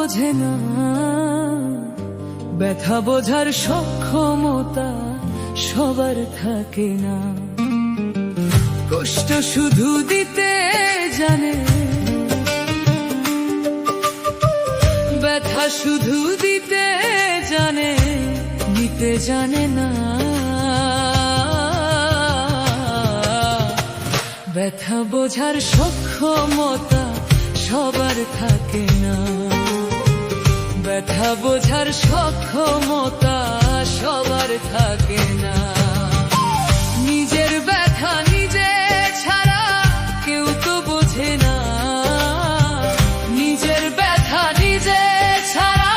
বোঝে না, ব্যথা বোঝার সক্ষমতা সবার থাকে না। কষ্ট শুধু দিতে জানে, ব্যথা শুধু দিতে জানে, নিতে জানে না। ব্যথা বোঝার সক্ষমতা সবার থাকে না, ব্যথা বোঝার সক্ষমতা সবার থাকে না। নিজের ব্যথা নিজে ছাড়া কেউ তো বোঝে না, নিজের ব্যথা নিজে ছাড়া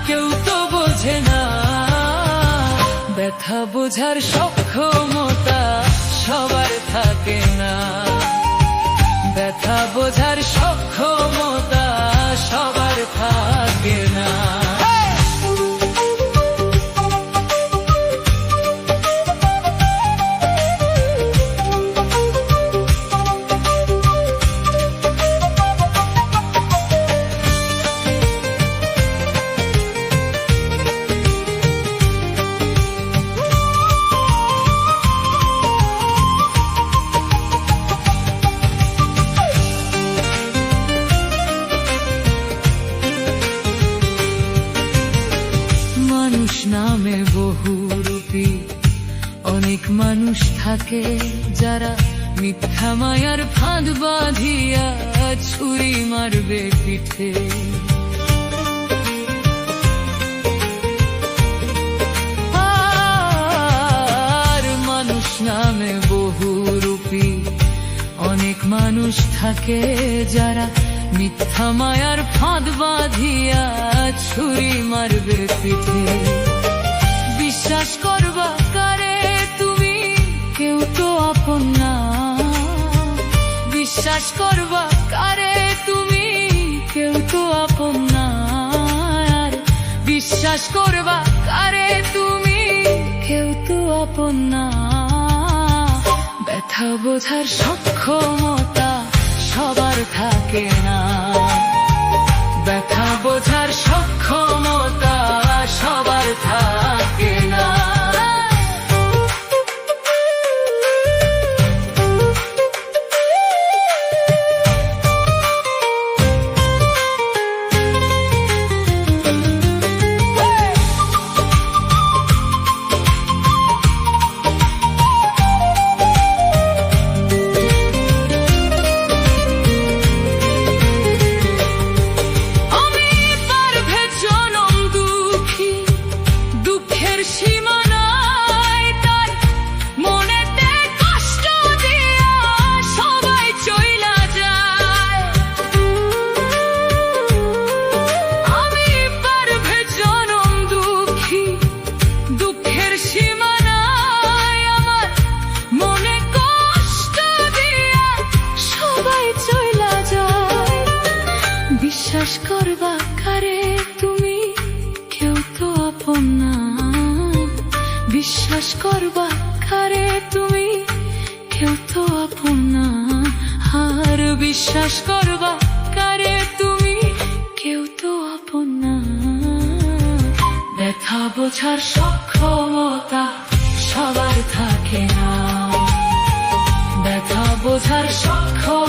কেউ তো বোঝে না। ব্যথা বোঝার সক্ষমতা সবার থাকে না, ব্যথা বোঝার সক্ষমতা সবার থাকে না। মানুষ নামে বহুরূপী অনেক মানুষ থাকে, যারা মিথ্যা মায়ার ফাঁদ বাঁধিয়া ছুরি মারবে পিঠে। আর মানুষ নামে বহুরূপী অনেক মানুষ থাকে, যারা মিথ্যা মায়ার ফাঁদ বাঁধিয়া ছুরি মারবে পিঠে। বিশ্বাস করবা কারে তুমি, কেউ তো আপন না। বিশ্বাস করবা কারে তুমি, কেউ তো আপন না। আর বিশ্বাস করবা কারে তুমি, কেউ তো আপন না। ব্যথা বোঝার সক্ষমতা সবার থাকে না, ব্যথা বোঝার সক্ষমতা সবার থাকে না। বিশ্বাস করবা কারে তুমি, কেউ তো আপন না। বিশ্বাস করবা কারে তুমি, কেউ তো আপন না। আর বিশ্বাস করবা কারে তুমি, কেউ তো আপন না। ব্যথা বোঝার সক্ষমতা সবার থাকে না, ব্যথা বোঝার সক্ষমতা